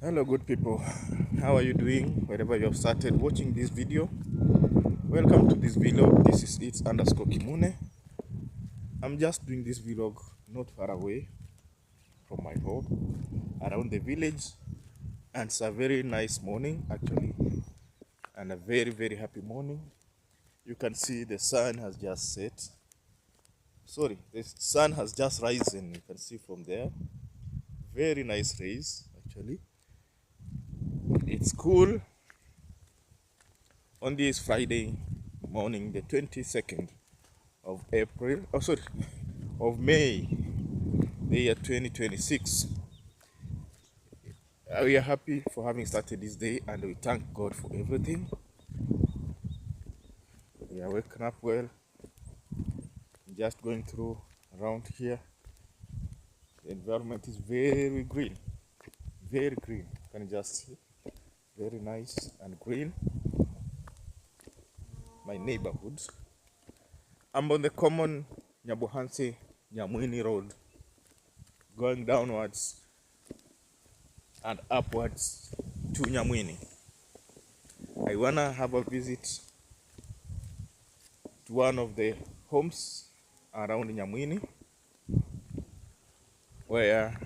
Hello good people, how are you doing wherever you have started watching this video? Welcome to this vlog. This is it's underscore Kimune. I'm just doing this vlog not far away from my home, around the village, and it's a very nice morning actually, and a very happy morning. You can see the sun has just set. Sorry, the sun has just risen. You can see from there. Very nice rays actually. It's cool on this Friday morning, the 22nd of April, of May, the year 2026. We are happy for having started this day and we thank God for everything. We are waking up well, just going through around here. The environment is very green, very green. You can just see, very nice and green. My neighborhood. I'm on the common Nyabuhansi Nyamwini Road, going downwards and upwards to Nyamwini. I wanna have a visit to one of the homes around Nyamwini, where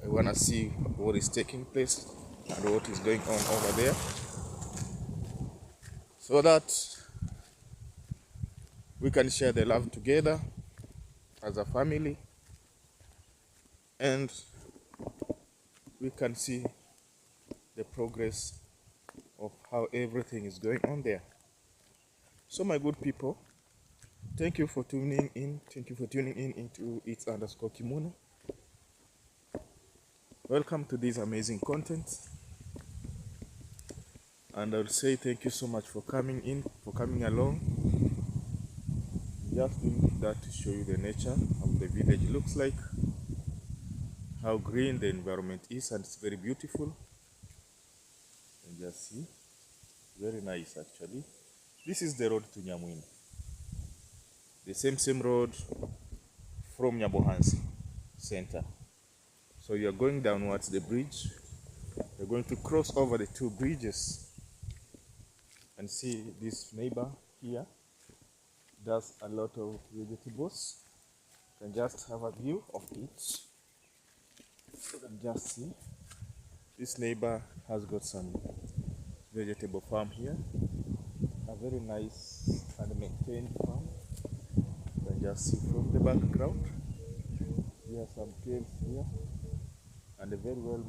I wanna see what is taking place and what is going on over there, so that we can share the love together as a family and we can see the progress of how everything is going on there. So my good people, thank you for tuning in. Thank you for tuning in into it's underscore Kimune. Welcome to this amazing content. And I'll say thank you so much for coming in, for coming along. Just doing that to show you the nature of the village looks like, how green the environment is, and it's very beautiful. And just see, very nice actually. This is the road to Nyamwini. The same road from Nyabohansi center. So you're going downwards the bridge. You're going to cross over the two bridges and see this neighbor here does a lot of vegetables. You can just have a view of it. You can just see this neighbor has got some vegetable farm here, a very nice and maintained farm. You can just see from the background. There are some fields here and a very well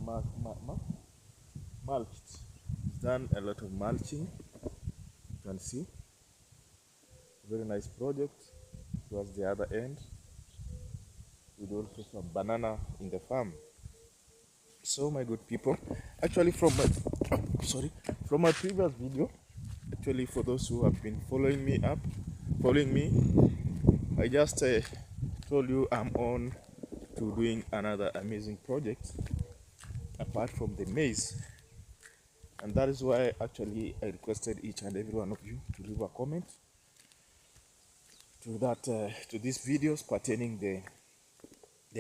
mulched. It's done a lot of mulching. You can see, very nice project. Towards the other end, with also some banana in the farm. So my good people, actually from my previous video, actually for those who have been following me, I just told you I'm on to doing another amazing project apart from the maize, and that is why actually I requested each and every one of you to leave a comment to that to these videos pertaining the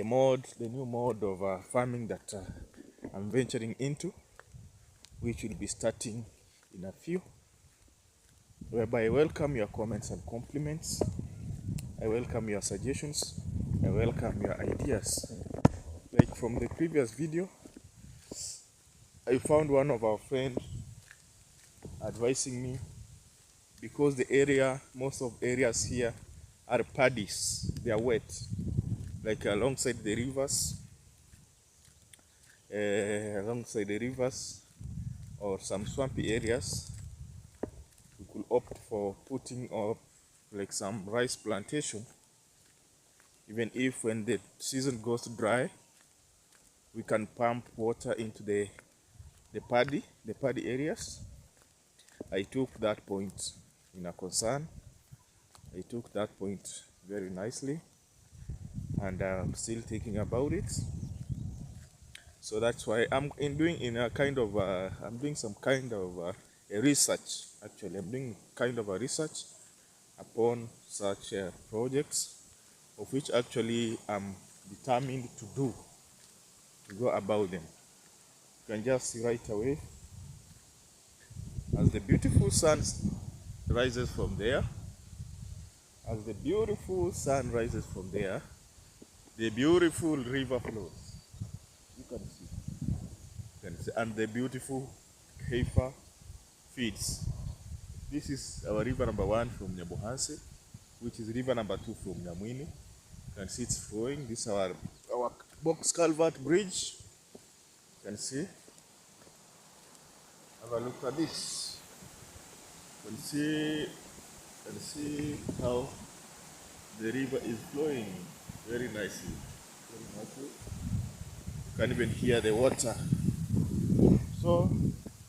new mode of farming that I'm venturing into, which will be starting in a few, whereby I welcome your comments and compliments. I welcome your suggestions. I welcome your ideas. Like from the previous video, I found one of our friends advising me, because the area, most of areas here are paddies, they are wet, like alongside the rivers, or some swampy areas. We could opt for putting up like some rice plantation, even if when the season goes dry, we can pump water into the paddy areas. I took that point in a concern. I took that point very nicely, and I'm still thinking about it. So that's why I'm doing some kind of a research. Actually, I'm doing kind of a research upon such projects, of which actually I'm determined to go about them. You can just see right away as the beautiful sun rises from there. As the beautiful sun rises from there, the beautiful river flows. You can see. And the beautiful heifer feeds. This is our river number 1 from Nyabohanse, which is river number 2 from Nyamwini. You can see it's flowing. This is our box culvert bridge. You can see. Have a look at this. You can see how the river is flowing very nicely. Very nicely. You can even hear the water. So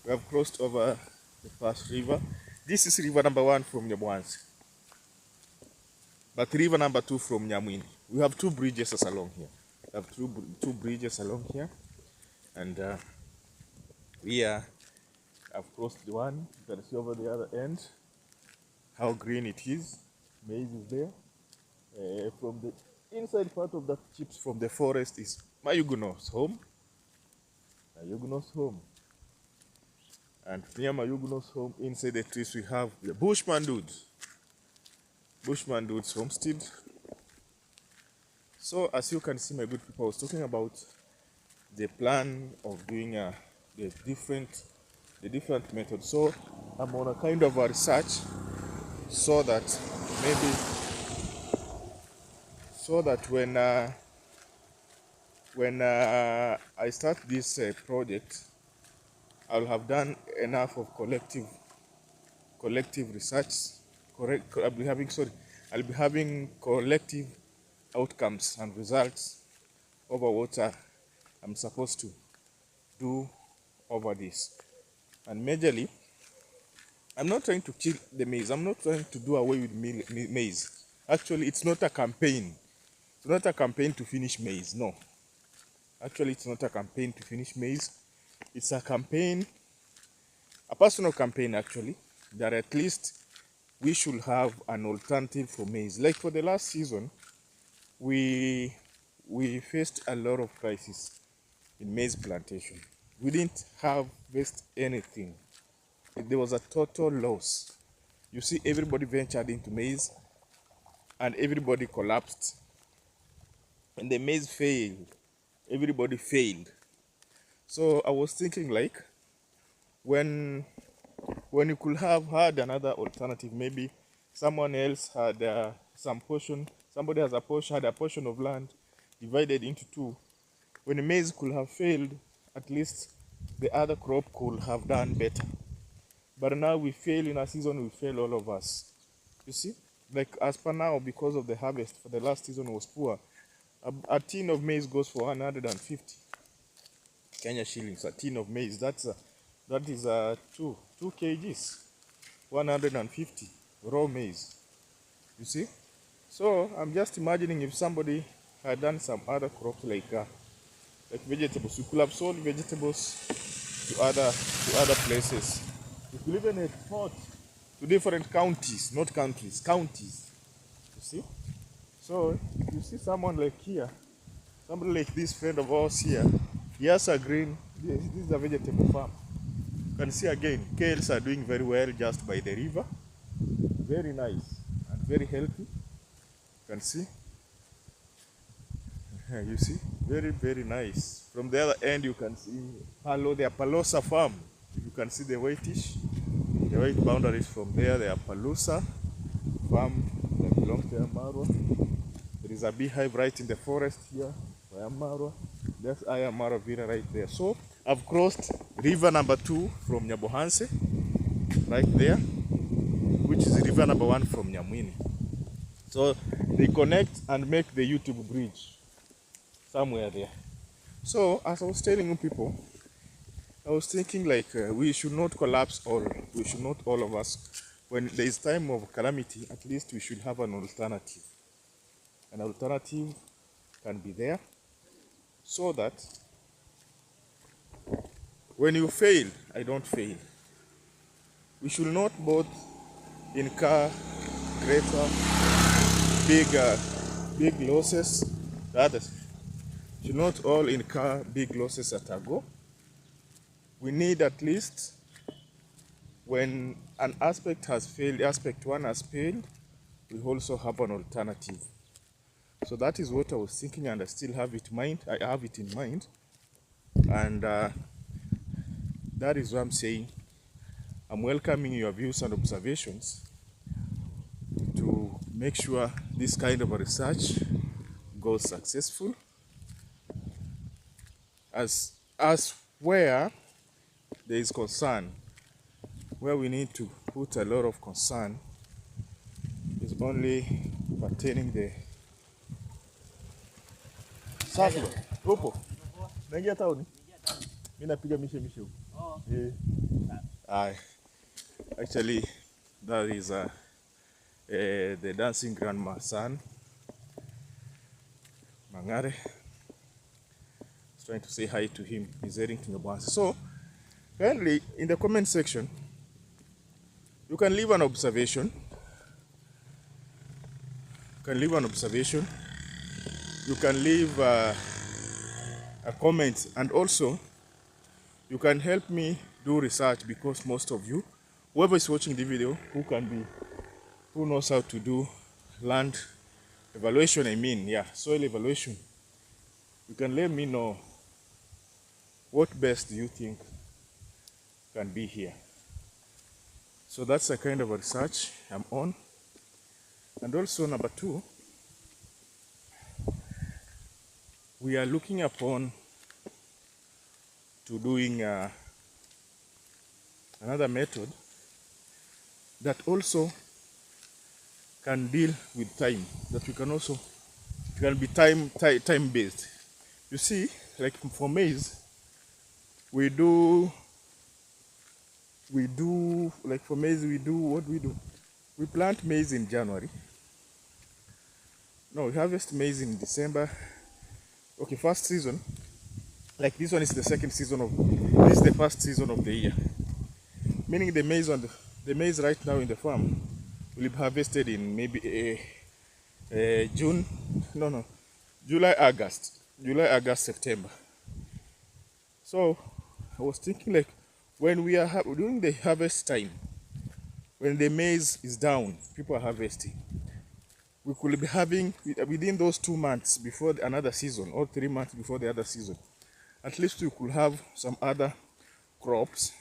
we have crossed over the first river. This is river number 1 from Nyabohanse, but river number 2 from Nyamwini. We have 2 bridges along here. We have two bridges along here, and we have crossed the one. You can see over the other end how green it is. Maize is there. From the inside part of the chips from the forest is Mayuguno's home. Mayuguno's home. And near Mayuguno's home, inside the trees, we have the Bushman Dudes. Bushman Dudes homestead. So as you can see, my good people, I was talking about the plan of doing the different methods. So I'm on a kind of a research so that when I start this project, I'll have done enough of collective research. I'll be having collective outcomes and results over what I'm supposed to do over this. And majorly, I'm not trying to kill the maize. I'm not trying to do away with maize. Actually, it's not a campaign. It's not a campaign to finish maize. No. Actually, it's not a campaign to finish maize. It's a campaign, a personal campaign actually, that at least we should have an alternative for maize. Like for the last season, we faced a lot of crisis in maize plantation. We didn't harvest anything. There was a total loss. You see, everybody ventured into maize and everybody collapsed. And the maize failed. Everybody failed. So I was thinking, like, when you could have had another alternative, maybe someone else had some portion, somebody had a portion of land divided into 2. When the maize could have failed, at least the other crop could have done better. But now we fail in a season, we fail all of us. You see, like as per now, because of the harvest for the last season was poor, a tin of maize goes for 150 Kenya shillings. A tin of maize, that is 2 kgs, 150 raw maize. You see, so I'm just imagining if somebody had done some other crops like vegetables. We could have sold vegetables to other places. We could even export to different counties, not countries, counties. You see? So if you see someone like here, somebody like this friend of ours here, he has a green, this is a vegetable farm. You can see again, kales are doing very well just by the river. Very nice and very healthy. You can see. You see, very, very nice. From the other end, you can see the Palosa farm. You can see the whitish, the white boundaries from there. They are Palusa farm that belongs to Ayamarwa. There is a beehive right in the forest here by Ayamarwa. That's Ayamarwa Villa right there. So I've crossed river number 2 from Nyabohanse, right there, which is river number 1 from Nyamwini. So they connect and make the YouTube bridge somewhere there. So as I was telling you people, I was thinking like we should not collapse we should not all of us, when there is time of calamity, at least we should have an alternative. An alternative can be there so that when you fail, I don't fail. We should not both incur greater, big losses. That is, should not all incur big losses at a go. We need at least, when an aspect has failed, aspect one has failed, we also have an alternative. So that is what I was thinking, and I still have it in mind. I have it in mind, and that is what I'm saying. I'm welcoming your views and observations to make sure this kind of a research goes successful. As where there is concern, where we need to put a lot of concern, is only pertaining the safi upo naingia town, mimi napiga mishe huko. Actually that is the dancing grandma son Mangare. Trying to say hi to him. He's heading to Nyabansi. So kindly in the comment section you can leave an observation. You can leave a comment, and also you can help me do research, because most of you, whoever is watching the video, who knows how to do land evaluation, soil evaluation, you can let me know what best do you think can be here. So that's a kind of a research I'm on. And also number two, we are looking upon to doing another method that also can deal with time, that we can also, it can be time based. You see, like for maize, we do like for maize we plant maize in January. No, we harvest maize in December. Okay, first season, like this one is the second season of, this is the first season of the year. Meaning the maize right now in the farm will be harvested in maybe July, August, September. So I was thinking, like, when we are during the harvest time, when the maize is down, people are harvesting, we could be having, within those 2 months before another season, or 3 months before the other season, at least we could have some other crops.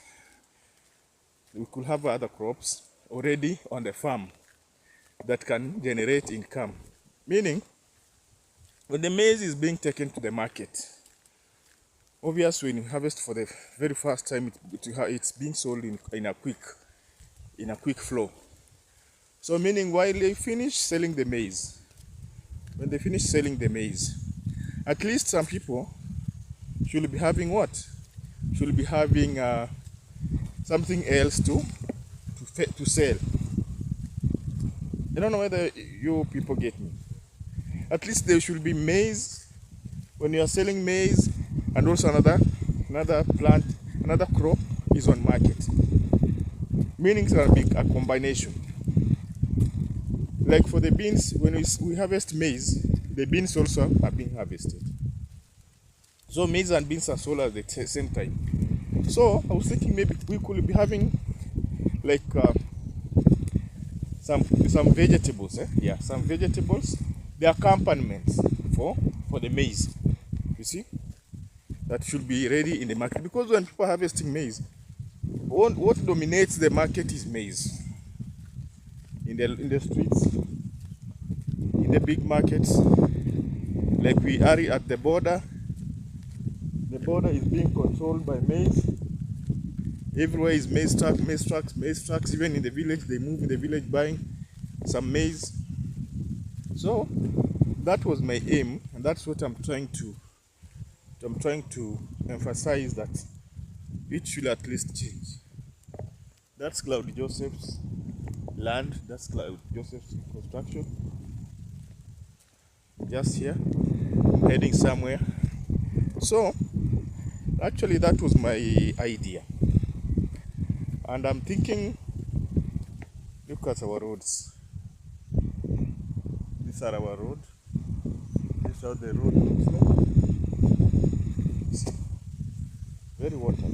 We could have other crops already on the farm that can generate income. Meaning, when the maize is being taken to the market, obviously when you harvest for the very first time, it's being sold in a quick flow. So meaning, while they finish selling the maize, when they finish selling the maize, at least some people should be having what? Should be having something else to sell. I don't know whether you people get me. At least there should be maize when you are selling maize, and also another plant, another crop is on market. Meaning it's going to be a combination. Like for the beans, when we harvest maize, the beans also are being harvested. So maize and beans are sold at the same time. So I was thinking maybe we could be having like some vegetables, some vegetables, the accompaniments for the maize. You see, that should be ready in the market, because when people are harvesting maize, what dominates the market is maize. In the streets, in the big markets, like we are at the border. The border is being controlled by maize. Everywhere is maize trucks. Even in the village, they move in the village buying some maize. So that was my aim, and that's what I'm trying to emphasize, that it should at least change. That's Cloud Joseph's land. That's Cloud Joseph's construction. Just here, heading somewhere. So actually that was my idea, and I'm thinking, look at our roads. These are our road. This is how the road looks like. See, very water.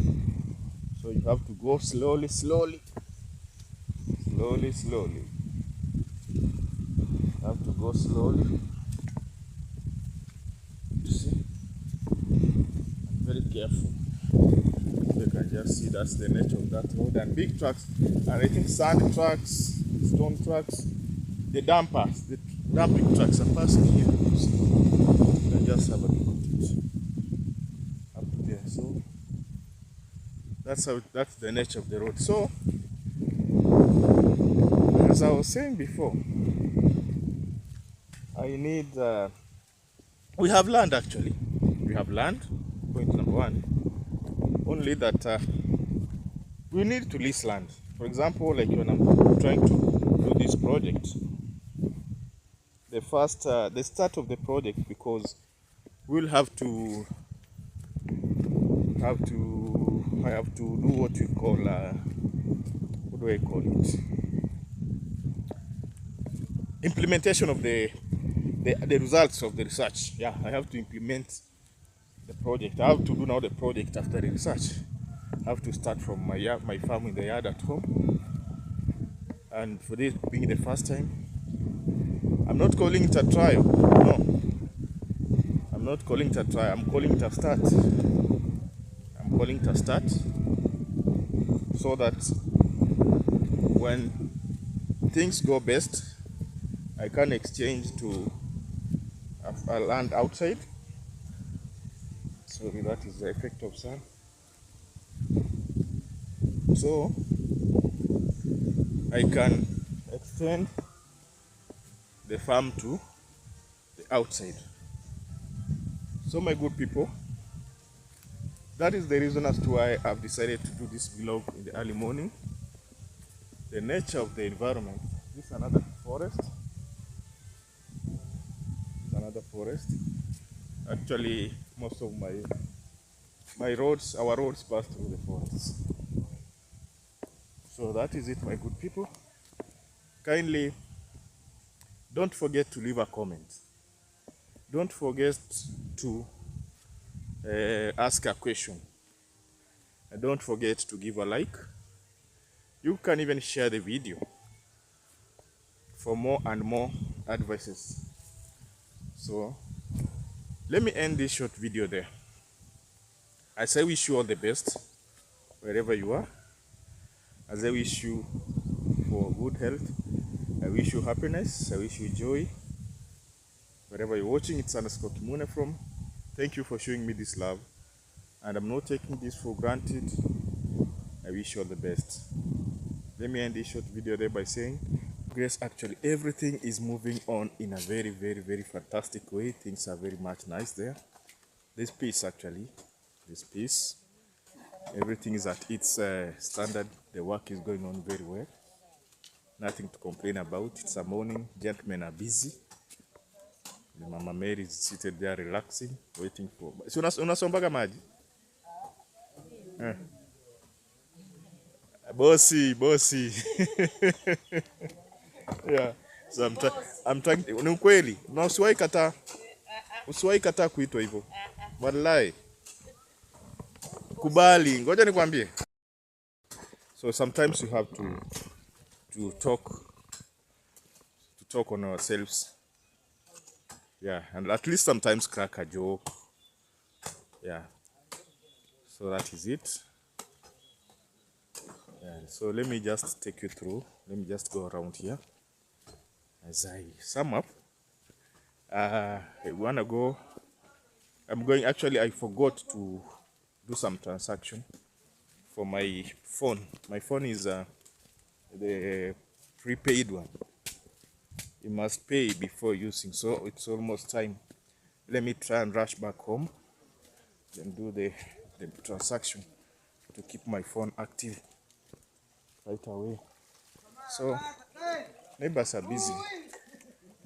So you have to go slowly, slowly. Slowly, slowly. You have to go slowly. You see? And very careful. You can just see that's the nature of that road. And big trucks, and I think sand trucks, stone trucks, the dumpers, the dumping trucks are passing here. You see? You can just have a look at it up there. So that's the nature of the road. So as I was saying before, I need we have land actually. We have land, point number one. Only that we need to lease land. For example, like when I'm trying to do this project, the start of the project, because we'll have to I have to do what we call what do I call it? Implementation of the results of the research. Yeah, I have to implement the project. I have to do now the project after the research. I have to start from my farm in the yard at home. And for this being the first time, I'm not calling it a trial. No, I'm not calling it a trial. I'm calling it a start. I'm calling it a start, so that when things go best, I can exchange to a land outside. Sorry, that is the effect of sun. So I can extend the farm to the outside. So my good people, that is the reason as to why I've decided to do this vlog in the early morning. The nature of the environment. This is another forest. Another forest. Actually, most of our roads pass through the forest. So that is it, my good people. Kindly don't forget to leave a comment. Don't forget to ask a question. And don't forget to give a like. You can even share the video for more and more advices. So let me end this short video there. As I wish you all the best wherever you are. As I wish you for good health. I wish you happiness. I wish you joy. Wherever you're watching, it's underscore Kimune from. Thank you for showing me this love. And I'm not taking this for granted. I wish you all the best. Let me end this short video there by saying, Grace, actually everything is moving on in a very, very, very fantastic way. Things are very much nice there. This piece actually, this piece, everything is at its standard. The work is going on very well. Nothing to complain about. It's a morning. Gentlemen are busy. The Mama Mary is seated there relaxing, waiting for... Si unasombaga maji? Bossy. Yeah. So I'm trying... Ni ukweli. Na usiwahi kataa kuitwa hivyo. Wallahi. Kubali. Ngoja nikwambie. So sometimes you have to talk on ourselves. Yeah, and at least sometimes crack a joke. Yeah. So that is it. Yeah. So let me just take you through. Let me just go around here. As I sum up, I wanna go. Actually, I forgot to do some transaction for my phone. My phone is the prepaid one. You must pay before using, so it's almost time. Let me try and rush back home, then do the transaction to keep my phone active right away. So neighbors are busy.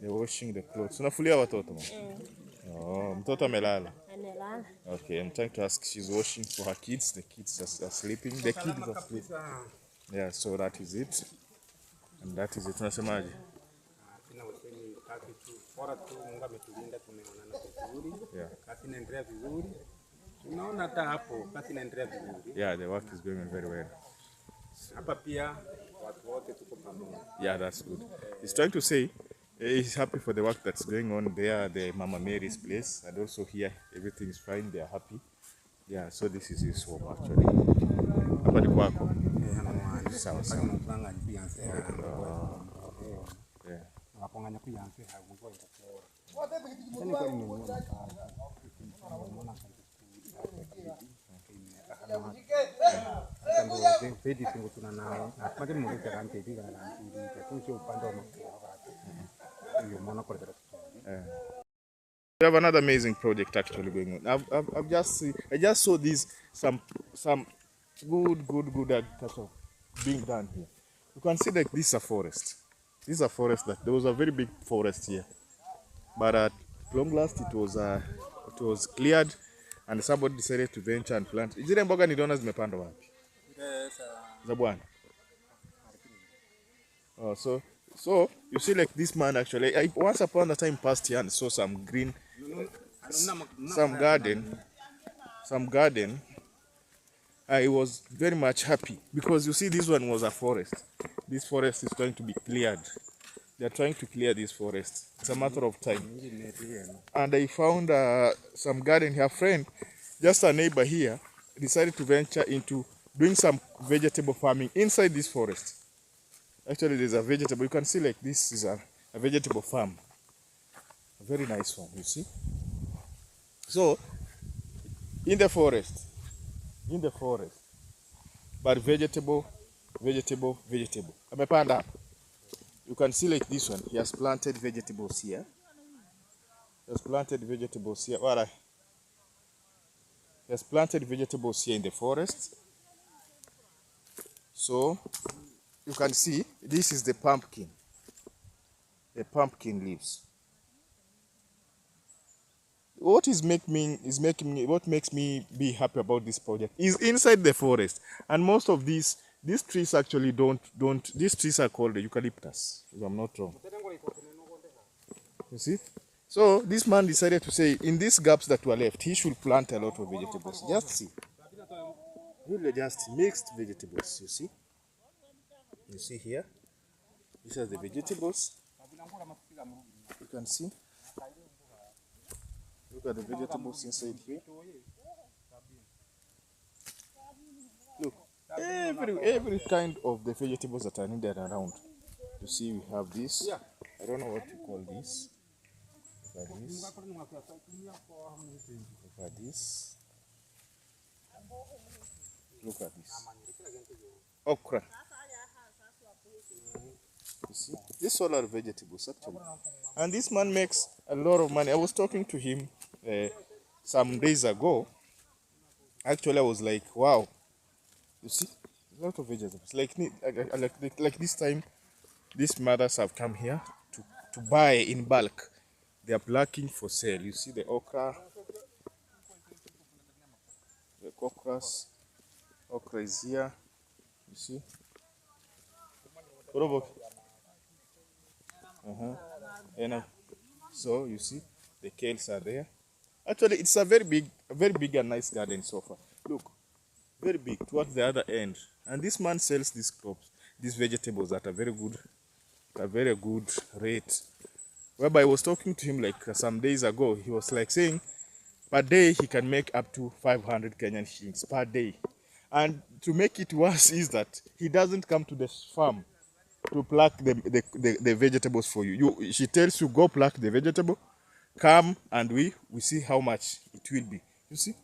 They're washing the clothes. Unafulia watoto? Oh, mtoto amelala. Okay, I'm trying to ask. She's washing for her kids. The kids are sleeping. The kids are sleeping. Yeah, so that is it. And that is it. Unasemaje? Yeah. Yeah, the work is going on very well. Yeah, that's good. He's trying to say he's happy for the work that's going on there at the Mama Mary's place, and also here everything is fine. They are happy. Yeah, so this is his home actually. Hapa ni kwako. Sawa sawa. Yeah. We have another amazing project actually going on. I just saw these some good agriculture being done here. You can see like this is a forest. This is a forest that there was a very big forest here, but at long last it was cleared and somebody decided to venture and plant. Zile mboga niliona zimepandwa wapi? Za bwana. Oh, so you see like this man actually once upon a time passed here and saw some green some garden. I was very much happy because you see this one was a forest. This forest is going to be cleared. They are trying to clear this forest. It's a matter of time. And I found some garden here. Friend, just a neighbor here, decided to venture into doing some vegetable farming inside this forest. Actually, there's a vegetable. You can see like this is a vegetable farm. A very nice one, you see. So, in the forest, but vegetable. Amepanda. You can see like this one. He has planted vegetables here. He has planted vegetables here. He has planted vegetables here in the forest. So you can see this is the pumpkin. The pumpkin leaves. What makes me be happy about this project is inside the forest, and most of these trees actually these trees are called eucalyptus, if I'm not wrong. You see? So this man decided to say in these gaps that were left, he should plant a lot of vegetables. Just see. Really just mixed vegetables, you see? You see here? These are the vegetables. You can see. Look at the vegetables inside here. Look, every kind of the vegetables that are needed around. You see, we have this. I don't know what to call this. Look at this. Look at this. Look at this. Okra. You see, these all are vegetables actually. And this man makes a lot of money. I was talking to him some days ago. Actually, I was like, wow. You see, a lot of vegetables. Like this time, these mothers have come here to buy in bulk. They are plucking for sale. You see the okra. The okras. Okra is here. You see. And so you see the kales are there. Actually, it's a very big and nice garden so far. Look, very big towards the other end. And this man sells these crops, these vegetables at a very good rate. Whereby I was talking to him like some days ago, he was like saying per day he can make up to 500 Kenyan shillings per day. And to make it worse is that he doesn't come to the farm to pluck the vegetables for you. She tells you go pluck the vegetable, come and we see how much it will be. You see?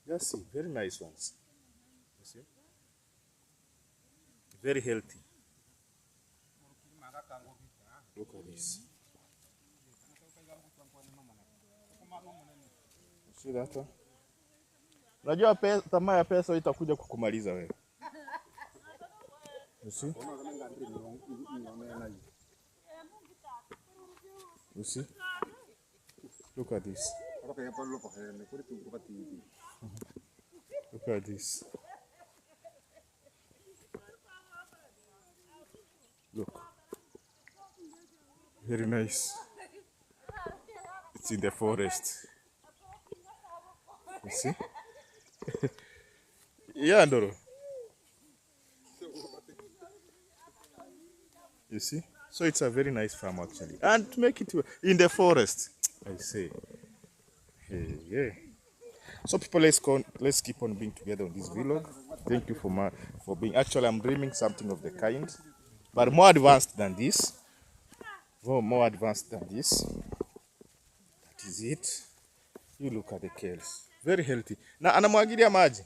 Just see, very nice ones. You see? Very healthy. Look at this. See that one? Unajua tamaa ya pesa itakuja kukumaliza wewe. You see? You see? Look at this. Look at this. Look. Very nice. It's in the forest. You see? Yeah, Ndoro. You see? So it's a very nice farm actually. And to make it in the forest, I say. Hey, yeah. So people, let's keep on being together on this vlog. Thank you for being. Actually, I'm dreaming something of the kind, but more advanced than this. More advanced than this. That is it. You look at the kales. Very healthy. Na anamwagilia maji.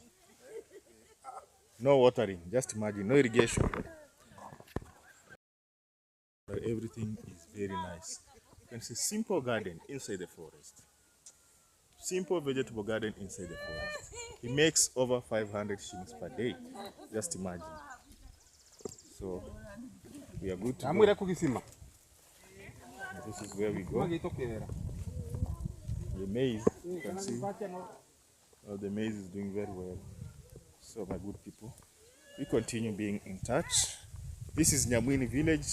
No watering. Just imagine. No irrigation. But everything is very nice. You can see simple garden inside the forest. Simple vegetable garden inside the forest. He makes over 500 shillings per day. Just imagine. So we are good to go. This is where we go. The maize, you can see, the maize is doing very well. So my good people, we continue being in touch. This is Nyamwini village,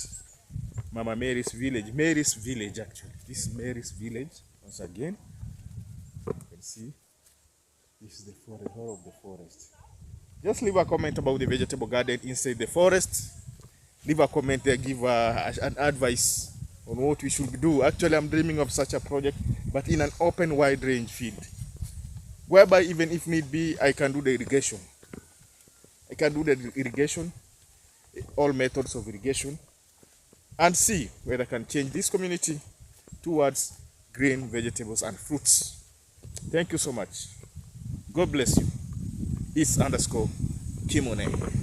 Mama Mary's village. Mary's village actually. This is Mary's village. Once again, you can see, this is the forest, whole of the forest. Just leave a comment about the vegetable garden inside the forest. Leave a comment there, give an advice on what we should do. Actually, I'm dreaming of such a project, but in an open, wide range field, whereby even if need be, I can do the irrigation. I can do the irrigation, all methods of irrigation, and see whether I can change this community towards green vegetables and fruits. Thank you so much. God bless you. It's _Kimone.